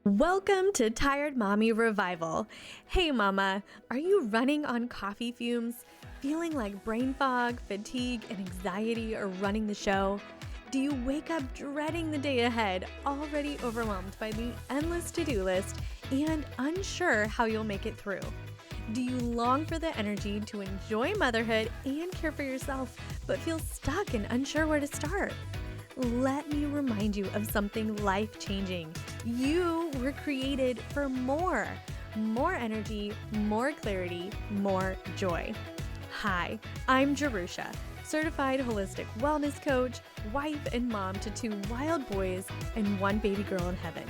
Welcome to Tired Mommy Revival. Hey mama, are you running on coffee fumes? Feeling like brain fog, fatigue, and anxiety are running the show? Do you wake up dreading the day ahead, already overwhelmed by the endless to-do list and unsure how you'll make it through? Do you long for the energy to enjoy motherhood and care for yourself, but feel stuck and unsure where to start? Let me remind you of something life-changing. You were created for more energy, more clarity, more joy. Hi, I'm Jerusha, certified holistic wellness coach, wife and mom to 2 wild boys and 1 baby girl in heaven.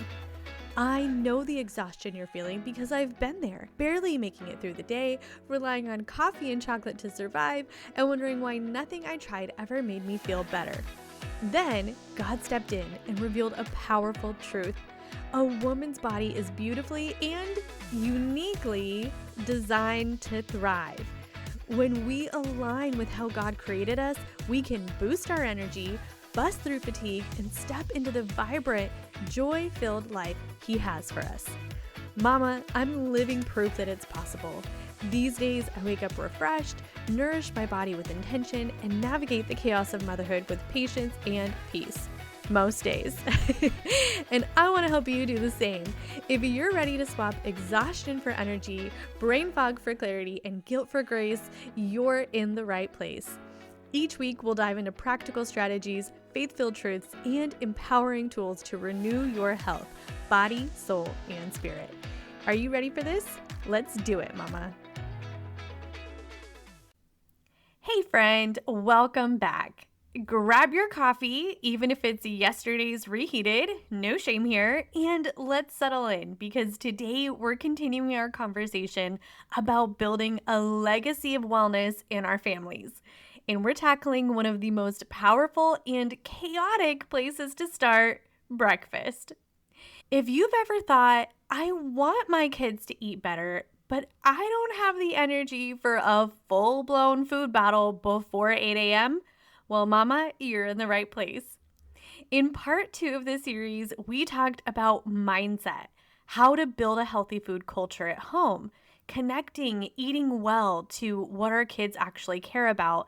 I know the exhaustion you're feeling because I've been there, barely making it through the day, relying on coffee and chocolate to survive, and wondering why nothing I tried ever made me feel better. Then, God stepped in and revealed a powerful truth. A woman's body is beautifully and uniquely designed to thrive. When we align with how God created us, we can boost our energy, bust through fatigue, and step into the vibrant, joy-filled life He has for us. Mama, I'm living proof that it's possible. These days, I wake up refreshed, nourish my body with intention, and navigate the chaos of motherhood with patience and peace. Most days. And I want to help you do the same. If you're ready to swap exhaustion for energy, brain fog for clarity, and guilt for grace, you're in the right place. Each week, we'll dive into practical strategies, faith-filled truths, and empowering tools to renew your health, body, soul, and spirit. Are you ready for this? Let's do it, mama. Hey friend, welcome back. Grab your coffee, even if it's yesterday's reheated, no shame here, and let's settle in because today we're continuing our conversation about building a legacy of wellness in our families. And we're tackling one of the most powerful and chaotic places to start, breakfast. If you've ever thought, I want my kids to eat better, but I don't have the energy for a full-blown food battle before 8 a.m., well, mama, you're in the right place. In part 2 of this series, we talked about mindset, how to build a healthy food culture at home, connecting eating well to what our kids actually care about,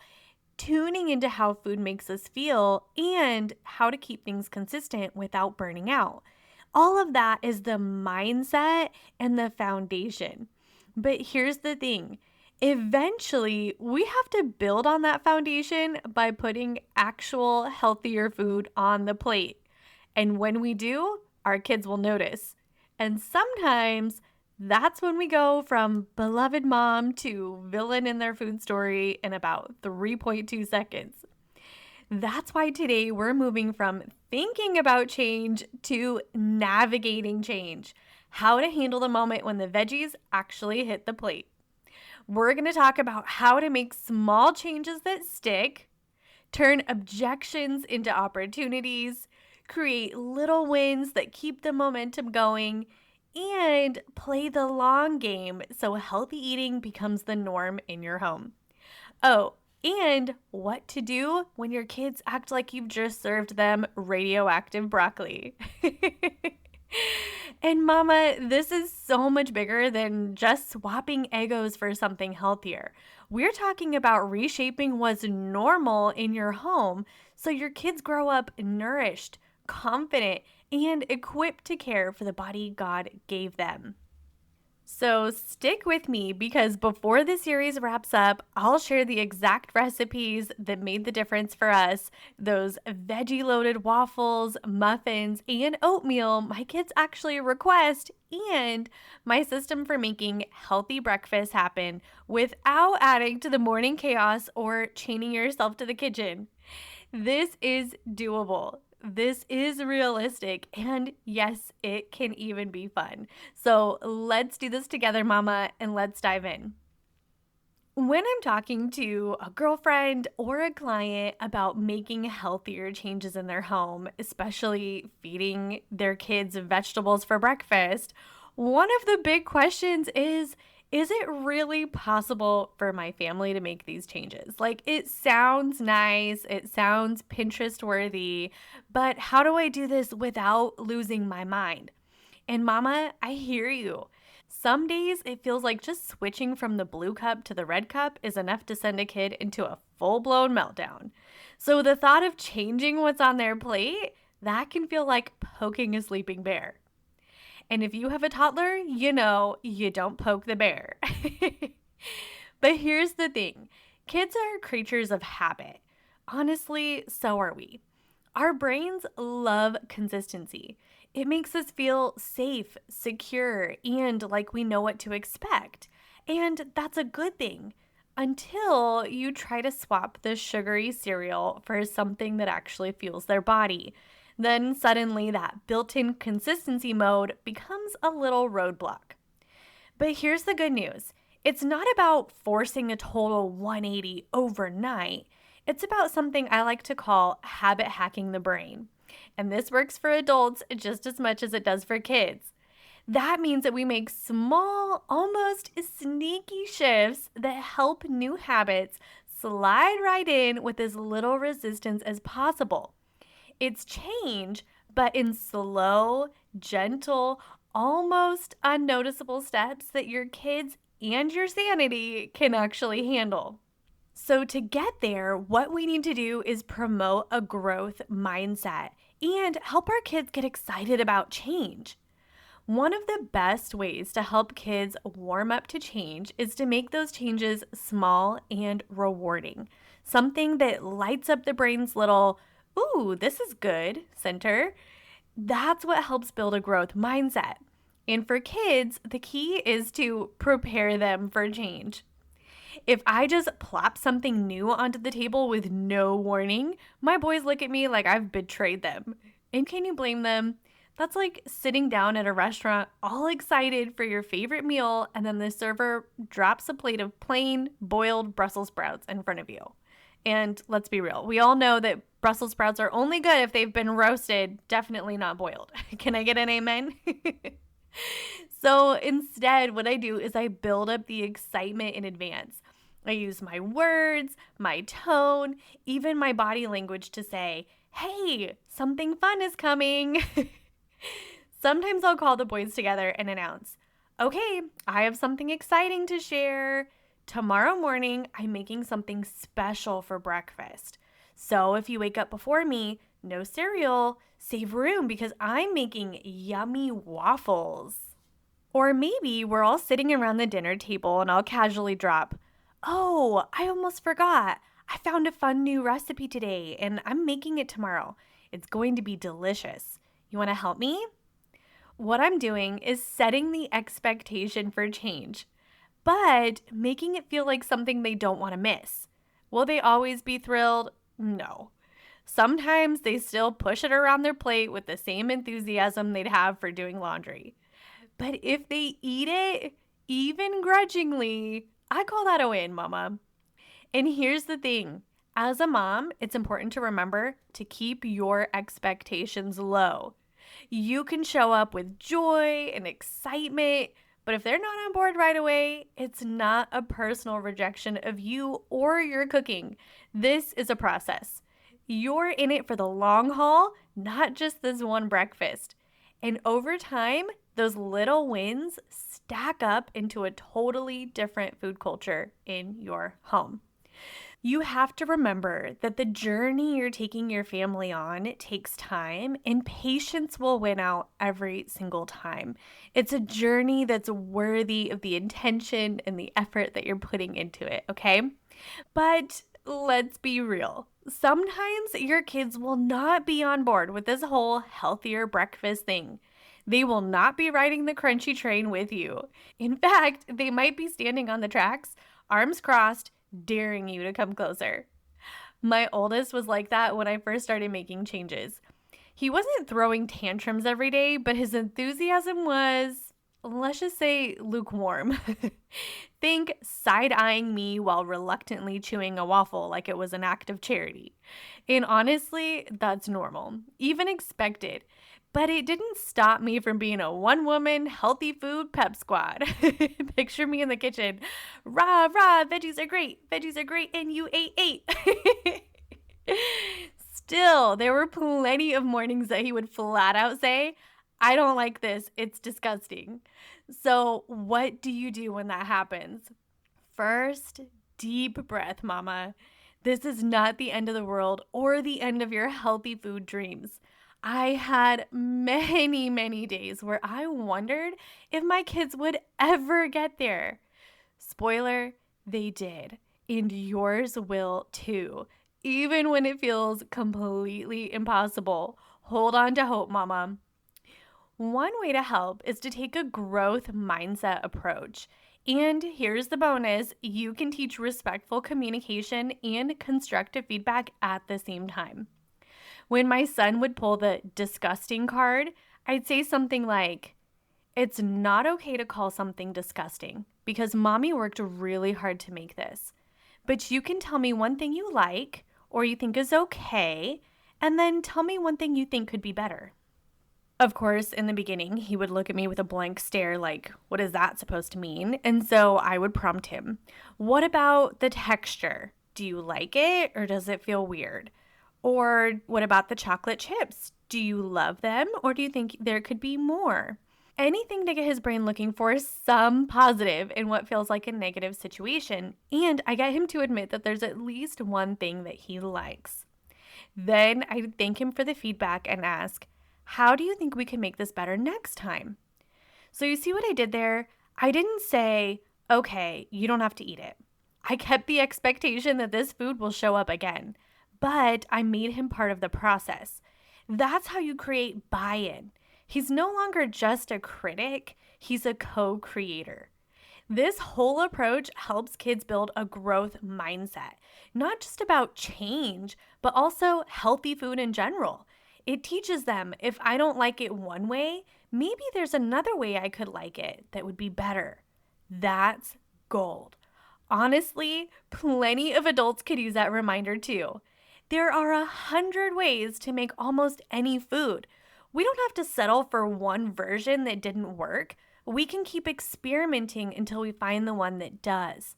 tuning into how food makes us feel, and how to keep things consistent without burning out. All of that is the mindset and the foundation. But here's the thing. Eventually, we have to build on that foundation by putting actual healthier food on the plate. And when we do, our kids will notice. And sometimes that's when we go from beloved mom to villain in their food story in about 3.2 seconds. That's why today we're moving from thinking about change to navigating change. How to handle the moment when the veggies actually hit the plate. We're going to talk about how to make small changes that stick, turn objections into opportunities, create little wins that keep the momentum going, and play the long game so healthy eating becomes the norm in your home. Oh, and what to do when your kids act like you've just served them radioactive broccoli. And mama, this is so much bigger than just swapping Eggos for something healthier. We're talking about reshaping what's normal in your home so your kids grow up nourished, confident, and equipped to care for the body God gave them. So stick with me because before the series wraps up, I'll share the exact recipes that made the difference for us. Those veggie-loaded waffles, muffins, and oatmeal my kids actually request, and my system for making healthy breakfast happen without adding to the morning chaos or chaining yourself to the kitchen. This is doable. This is realistic, and yes, it can even be fun. So let's do this together, mama, and let's dive in. When I'm talking to a girlfriend or a client about making healthier changes in their home, especially feeding their kids vegetables for breakfast, one of the big questions is it really possible for my family to make these changes? Like, it sounds nice, it sounds Pinterest worthy, but how do I do this without losing my mind? And mama, I hear you. Some days it feels like just switching from the blue cup to the red cup is enough to send a kid into a full-blown meltdown. So the thought of changing what's on their plate, that can feel like poking a sleeping bear. And if you have a toddler, you know you don't poke the bear. But here's the thing, kids are creatures of habit. Honestly, so are we. Our brains love consistency. It makes us feel safe, secure, and like we know what to expect. And that's a good thing until you try to swap the sugary cereal for something that actually fuels their body. Then suddenly that built in consistency mode becomes a little roadblock. But here's the good news, it's not about forcing a total 180 overnight. It's about something I like to call habit hacking the brain. And this works for adults just as much as it does for kids. That means that we make small, almost sneaky shifts that help new habits slide right in with as little resistance as possible. It's change, but in slow, gentle, almost unnoticeable steps that your kids and your sanity can actually handle. So, to get there, what we need to do is promote a growth mindset and help our kids get excited about change. One of the best ways to help kids warm up to change is to make those changes small and rewarding. Something that lights up the brain's little, ooh, this is good center. That's what helps build a growth mindset. And for kids, the key is to prepare them for change. If I just plop something new onto the table with no warning, my boys look at me like I've betrayed them. And can you blame them? That's like sitting down at a restaurant all excited for your favorite meal, and then the server drops a plate of plain boiled Brussels sprouts in front of you. And let's be real, we all know that Brussels sprouts are only good if they've been roasted, definitely not boiled. Can I get an amen? So instead, what I do is I build up the excitement in advance. I use my words, my tone, even my body language to say, hey, something fun is coming. Sometimes I'll call the boys together and announce, okay, I have something exciting to share. Tomorrow morning, I'm making something special for breakfast. So if you wake up before me, no cereal, save room because I'm making yummy waffles. Or maybe we're all sitting around the dinner table and I'll casually drop, oh, I almost forgot. I found a fun new recipe today and I'm making it tomorrow. It's going to be delicious. You want to help me? What I'm doing is setting the expectation for change, but making it feel like something they don't want to miss. Will they always be thrilled? No. Sometimes they still push it around their plate with the same enthusiasm they'd have for doing laundry. But if they eat it, even grudgingly, I call that a win, Mama. And here's the thing. As a mom, it's important to remember to keep your expectations low. You can show up with joy and excitement, but if they're not on board right away, it's not a personal rejection of you or your cooking. This is a process. You're in it for the long haul, not just this one breakfast. And over time, those little wins stack up into a totally different food culture in your home. You have to remember that the journey you're taking your family on takes time, and patience will win out every single time. It's a journey that's worthy of the intention and the effort that you're putting into it, okay? But let's be real. Sometimes your kids will not be on board with this whole healthier breakfast thing. They will not be riding the crunchy train with you. In fact, they might be standing on the tracks, arms crossed, daring you to come closer. My oldest was like that when I first started making changes. He wasn't throwing tantrums every day, but his enthusiasm was, let's just say, lukewarm. Think side-eyeing me while reluctantly chewing a waffle like it was an act of charity. And honestly, that's normal, even expected. But it didn't stop me from being a one-woman healthy food pep squad. Picture me in the kitchen. Rah, rah, veggies are great, and you ate 8. Still, there were plenty of mornings that he would flat out say, I don't like this. It's disgusting. So, what do you do when that happens? First, deep breath, mama. This is not the end of the world or the end of your healthy food dreams. I had many, many days where I wondered if my kids would ever get there. Spoiler, they did. And yours will too. Even when it feels completely impossible. Hold on to hope, mama. One way to help is to take a growth mindset approach. And here's the bonus, you can teach respectful communication and constructive feedback at the same time. When my son would pull the disgusting card, I'd say something like, "It's not okay to call something disgusting because mommy worked really hard to make this. But you can tell me one thing you like or you think is okay, and then tell me one thing you think could be better." Of course, in the beginning, he would look at me with a blank stare like, what is that supposed to mean? And so I would prompt him, what about the texture? Do you like it or does it feel weird? Or what about the chocolate chips? Do you love them or do you think there could be more? Anything to get his brain looking for some positive in what feels like a negative situation. And I get him to admit that there's at least one thing that he likes. Then I thank him for the feedback and ask, how do you think we can make this better next time? So you see what I did there? I didn't say, okay, you don't have to eat it. I kept the expectation that this food will show up again, but I made him part of the process. That's how you create buy-in. He's no longer just a critic, he's a co-creator. This whole approach helps kids build a growth mindset, not just about change, but also healthy food in general. It teaches them if I don't like it one way, maybe there's another way I could like it that would be better. That's gold. Honestly, plenty of adults could use that reminder too. There are 100 ways to make almost any food. We don't have to settle for one version that didn't work. We can keep experimenting until we find the one that does.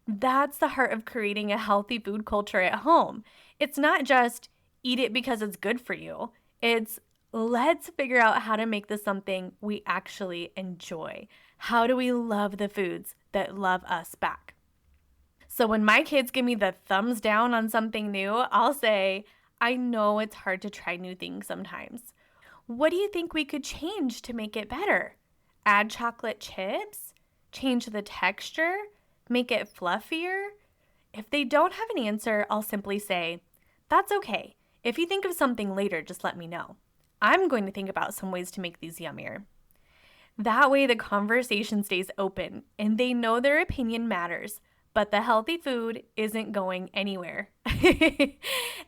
That's the heart of creating a healthy food culture at home. It's not just eat it because it's good for you. It's let's figure out how to make this something we actually enjoy. How do we love the foods that love us back? So when my kids give me the thumbs down on something new, I'll say, I know it's hard to try new things sometimes. What do you think we could change to make it better? Add chocolate chips? Change the texture? Make it fluffier? If they don't have an answer, I'll simply say, that's okay. If you think of something later, just let me know. I'm going to think about some ways to make these yummier. That way the conversation stays open and they know their opinion matters, but the healthy food isn't going anywhere.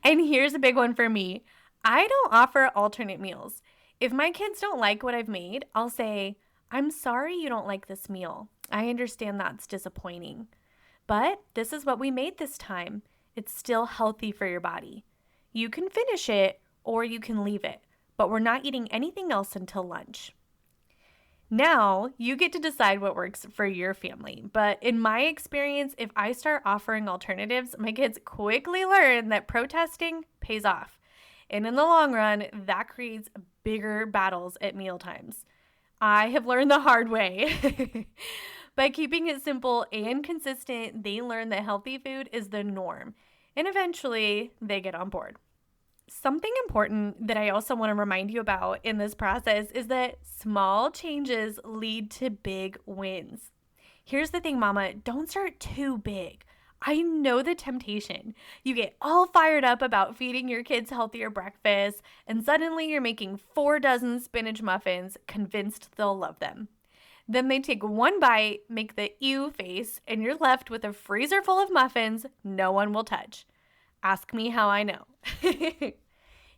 And here's a big one for me. I don't offer alternate meals. If my kids don't like what I've made, I'll say, I'm sorry you don't like this meal. I understand that's disappointing. But this is what we made this time. It's still healthy for your body. You can finish it or you can leave it, but we're not eating anything else until lunch. Now, you get to decide what works for your family. But in my experience, if I start offering alternatives, my kids quickly learn that protesting pays off. And in the long run, that creates bigger battles at mealtimes. I have learned the hard way. By keeping it simple and consistent, they learn that healthy food is the norm. And eventually, they get on board. Something important that I also want to remind you about in this process is that small changes lead to big wins. Here's the thing, mama, don't start too big. I know the temptation. You get all fired up about feeding your kids healthier breakfast, and suddenly you're making 4 dozen spinach muffins, convinced they'll love them. Then they take one bite, make the ew face, and you're left with a freezer full of muffins no one will touch. Ask me how I know.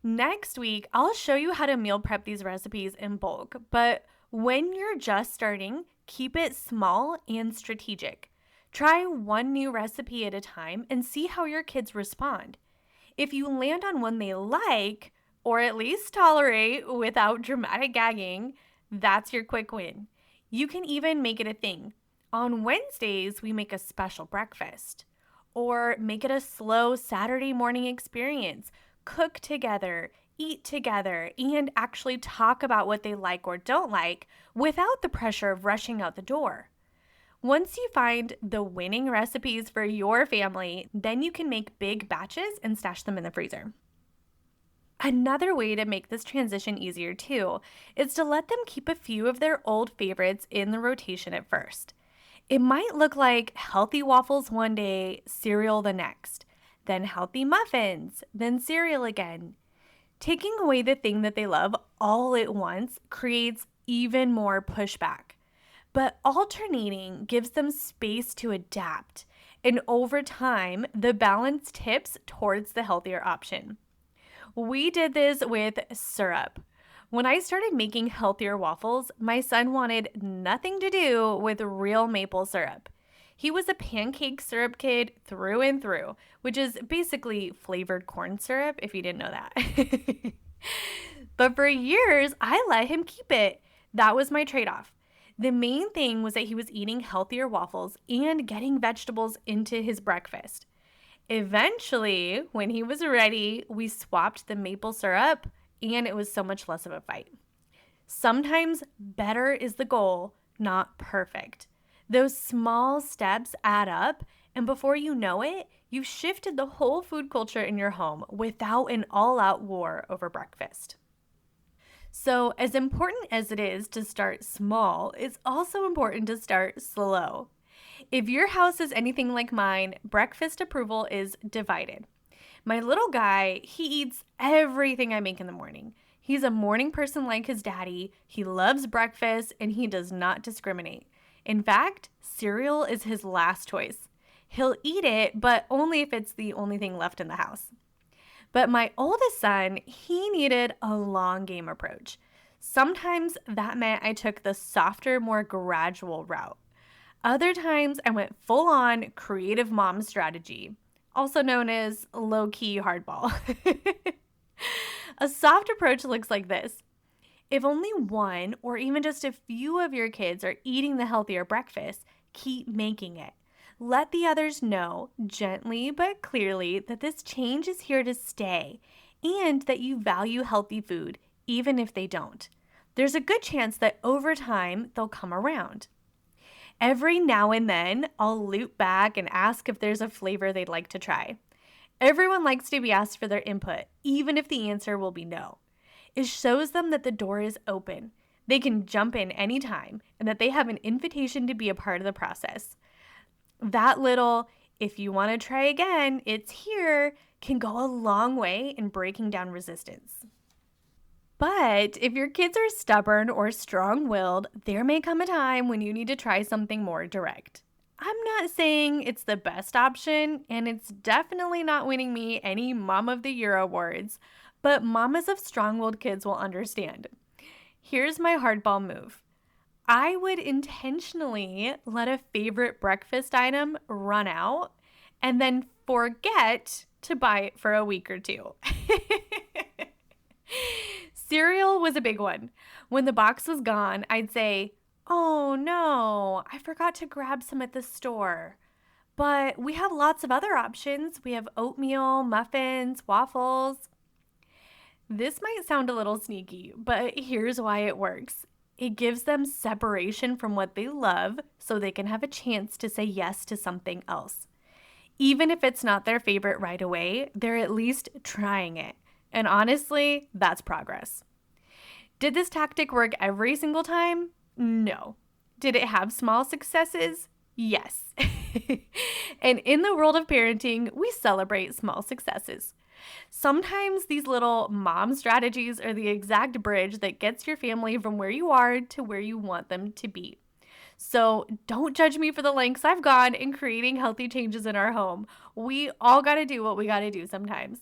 Next week, I'll show you how to meal prep these recipes in bulk, but when you're just starting, keep it small and strategic. Try one new recipe at a time and see how your kids respond. If you land on one they like, or at least tolerate without dramatic gagging, that's your quick win. You can even make it a thing. On Wednesdays, we make a special breakfast. Or make it a slow Saturday morning experience. Cook together, eat together, and actually talk about what they like or don't like without the pressure of rushing out the door. Once you find the winning recipes for your family, then you can make big batches and stash them in the freezer. Another way to make this transition easier too is to let them keep a few of their old favorites in the rotation at first. It might look like healthy waffles one day, cereal the next, then healthy muffins, then cereal again. Taking away the thing that they love all at once creates even more pushback. But alternating gives them space to adapt, and over time, the balance tips towards the healthier option. We did this with syrup. When I started making healthier waffles, my son wanted nothing to do with real maple syrup. He was a pancake syrup kid through and through, which is basically flavored corn syrup, if you didn't know that. But for years, I let him keep it. That was my trade off. The main thing was that he was eating healthier waffles and getting vegetables into his breakfast. Eventually, when he was ready, we swapped the maple syrup, and it was so much less of a fight. Sometimes better is the goal, not perfect. Those small steps add up, and before you know it, you've shifted the whole food culture in your home without an all-out war over breakfast. So, as important as it is to start small, it's also important to start slow. If your house is anything like mine, breakfast approval is divided. My little guy, he eats everything I make in the morning. He's a morning person like his daddy. He loves breakfast and he does not discriminate. In fact, cereal is his last choice. He'll eat it, but only if it's the only thing left in the house. But my oldest son, he needed a long game approach. Sometimes that meant I took the softer, more gradual route. Other times I went full on creative mom strategy, also known as low-key hardball. A soft approach looks like this. If only one or even just a few of your kids are eating the healthier breakfast, keep making it. Let the others know, gently but clearly, that this change is here to stay and that you value healthy food, even if they don't. There's a good chance that over time, they'll come around. Every now and then, I'll loop back and ask if there's a flavor they'd like to try. Everyone likes to be asked for their input, even if the answer will be no. It shows them that the door is open. They can jump in anytime and that they have an invitation to be a part of the process. That little, if you want to try again, it's here, can go a long way in breaking down resistance. But if your kids are stubborn or strong-willed, there may come a time when you need to try something more direct. I'm not saying it's the best option, and it's definitely not winning me any Mom of the Year awards, but mamas of strong-willed kids will understand. Here's my hardball move. I would intentionally let a favorite breakfast item run out and then forget to buy it for a week or two. Cereal was a big one. When the box was gone, I'd say, "Oh no, I forgot to grab some at the store." But we have lots of other options. We have oatmeal, muffins, waffles. This might sound a little sneaky, but here's why it works. It gives them separation from what they love so they can have a chance to say yes to something else. Even if it's not their favorite right away, they're at least trying it. And honestly, that's progress. Did this tactic work every single time? No. Did it have small successes? Yes. And in the world of parenting, we celebrate small successes. Sometimes these little mom strategies are the exact bridge that gets your family from where you are to where you want them to be. So don't judge me for the lengths I've gone in creating healthy changes in our home. We all got to do what we got to do sometimes.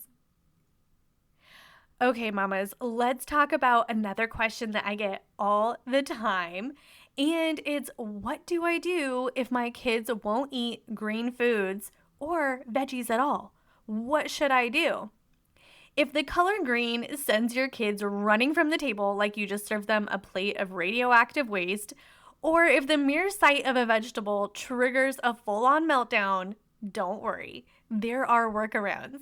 Okay, mamas, let's talk about another question that I get all the time. And it's, what do I do if my kids won't eat green foods or veggies at all? What should I do? If the color green sends your kids running from the table like you just served them a plate of radioactive waste, or if the mere sight of a vegetable triggers a full-on meltdown, don't worry. There are workarounds.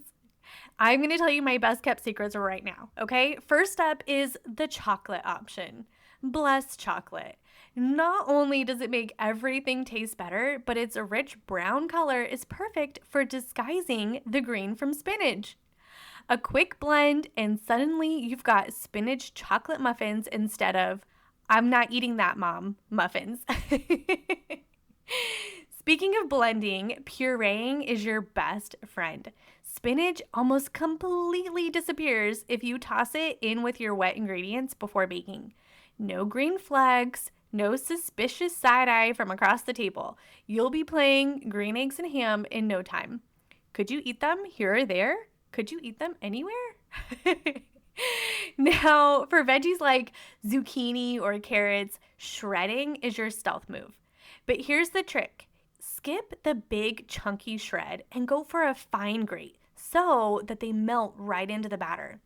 I'm going to tell you my best kept secrets right now, okay? First up is the chocolate option. Blessed chocolate. Not only does it make everything taste better, but its rich brown color is perfect for disguising the green from spinach. A quick blend, and suddenly you've got spinach chocolate muffins instead of, I'm not eating that, Mom, muffins. Speaking of blending, pureeing is your best friend. Spinach almost completely disappears if you toss it in with your wet ingredients before baking. No green flags, no suspicious side eye from across the table. You'll be playing green eggs and ham in no time. Could you eat them here or there? Could you eat them anywhere? Now, for veggies like zucchini or carrots, shredding is your stealth move. But here's the trick. Skip the big chunky shred and go for a fine grate so that they melt right into the batter.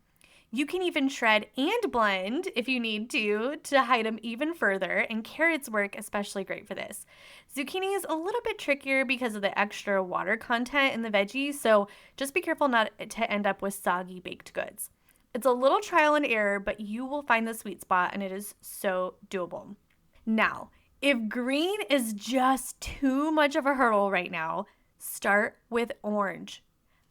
You can even shred and blend if you need to hide them even further, and carrots work especially great for this. Zucchini is a little bit trickier because of the extra water content in the veggies, so just be careful not to end up with soggy baked goods. It's a little trial and error, but you will find the sweet spot, and it is so doable. Now, if green is just too much of a hurdle right now, start with orange.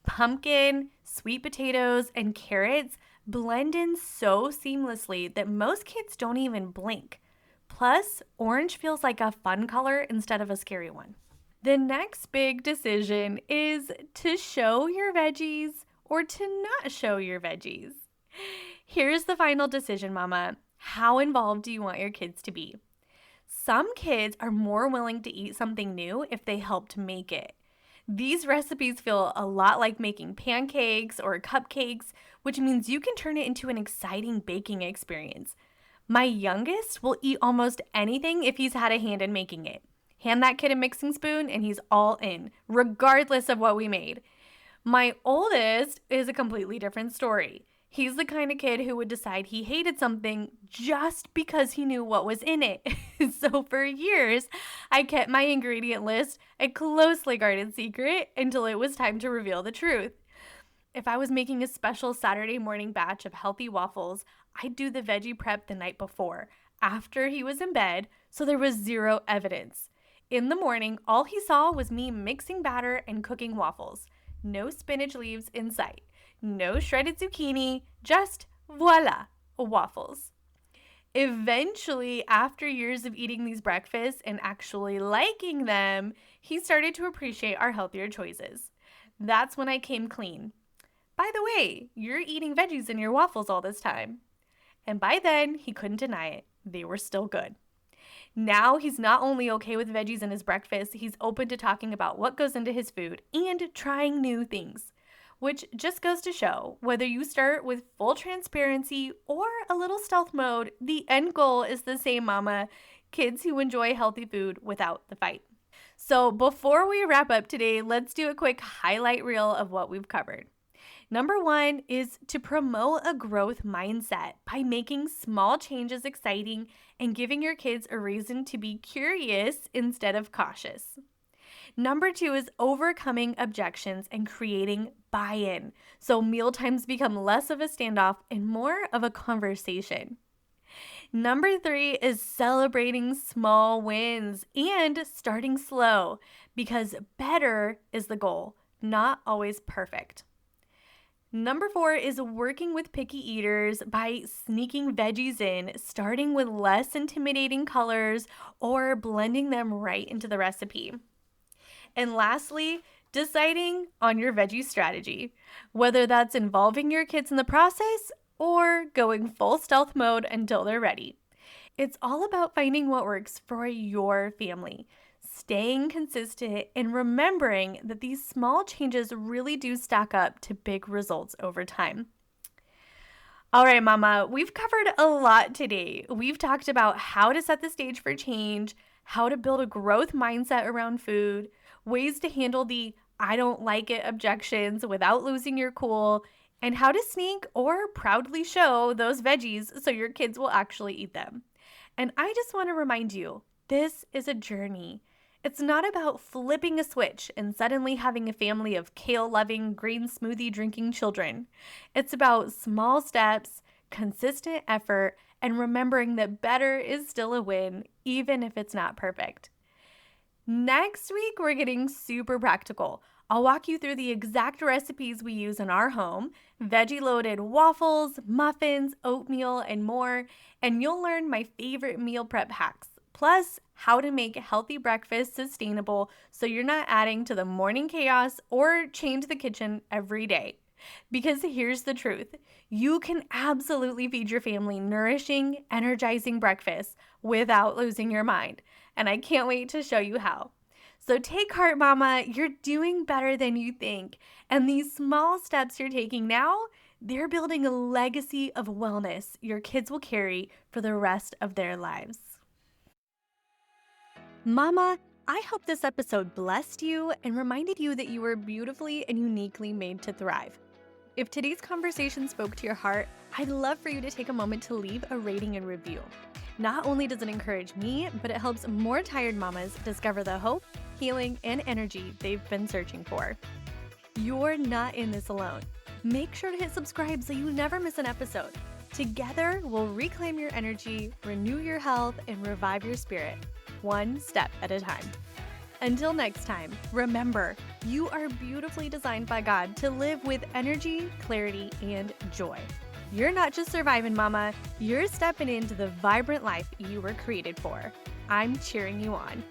Pumpkin, sweet potatoes, and carrots blend in so seamlessly that most kids don't even blink. Plus, orange feels like a fun color instead of a scary one. The next big decision is to show your veggies or to not show your veggies. Here's the final decision, Mama. How involved do you want your kids to be? Some kids are more willing to eat something new if they helped make it. These recipes feel a lot like making pancakes or cupcakes, which means you can turn it into an exciting baking experience. My youngest will eat almost anything if he's had a hand in making it. Hand that kid a mixing spoon and he's all in, regardless of what we made. My oldest is a completely different story. He's the kind of kid who would decide he hated something just because he knew what was in it. So for years, I kept my ingredient list a closely guarded secret until it was time to reveal the truth. If I was making a special Saturday morning batch of healthy waffles, I'd do the veggie prep the night before, after he was in bed, so there was zero evidence. In the morning, all he saw was me mixing batter and cooking waffles. No spinach leaves in sight. No shredded zucchini, just voila, waffles. Eventually, after years of eating these breakfasts and actually liking them, he started to appreciate our healthier choices. That's when I came clean. By the way, you're eating veggies in your waffles all this time. And by then, he couldn't deny it. They were still good. Now he's not only okay with veggies in his breakfast, he's open to talking about what goes into his food and trying new things. Which just goes to show, whether you start with full transparency or a little stealth mode, the end goal is the same, Mama. Kids who enjoy healthy food without the fight. So before we wrap up today, let's do a quick highlight reel of what we've covered. Number 1 is to promote a growth mindset by making small changes exciting and giving your kids a reason to be curious instead of cautious. Number 2 is overcoming objections and creating buy-in, so mealtimes become less of a standoff and more of a conversation. Number 3 is celebrating small wins and starting slow, because better is the goal, not always perfect. Number 4 is working with picky eaters by sneaking veggies in, starting with less intimidating colors or blending them right into the recipe. And lastly, deciding on your veggie strategy, whether that's involving your kids in the process or going full stealth mode until they're ready. It's all about finding what works for your family, staying consistent, and remembering that these small changes really do stack up to big results over time. All right, Mama, we've covered a lot today. We've talked about how to set the stage for change, how to build a growth mindset around food, ways to handle the I don't like it objections without losing your cool, and how to sneak or proudly show those veggies so your kids will actually eat them. And I just want to remind you, this is a journey. It's not about flipping a switch and suddenly having a family of kale loving, green smoothie drinking children. It's about small steps, consistent effort, and remembering that better is still a win, even if it's not perfect. Next week, we're getting super practical. I'll walk you through the exact recipes we use in our home, veggie loaded waffles, muffins, oatmeal, and more, and you'll learn my favorite meal prep hacks, plus how to make healthy breakfast sustainable so you're not adding to the morning chaos or change the kitchen every day. Because here's the truth, you can absolutely feed your family nourishing, energizing breakfast without losing your mind. And I can't wait to show you how. So take heart, Mama. You're doing better than you think. And these small steps you're taking now, they're building a legacy of wellness your kids will carry for the rest of their lives. Mama, I hope this episode blessed you and reminded you that you were beautifully and uniquely made to thrive. If today's conversation spoke to your heart, I'd love for you to take a moment to leave a rating and review. Not only does it encourage me, but it helps more tired mamas discover the hope, healing, and energy they've been searching for. You're not in this alone. Make sure to hit subscribe so you never miss an episode. Together, we'll reclaim your energy, renew your health, and revive your spirit, one step at a time. Until next time, remember, you are beautifully designed by God to live with energy, clarity, and joy. You're not just surviving, Mama. You're stepping into the vibrant life you were created for. I'm cheering you on.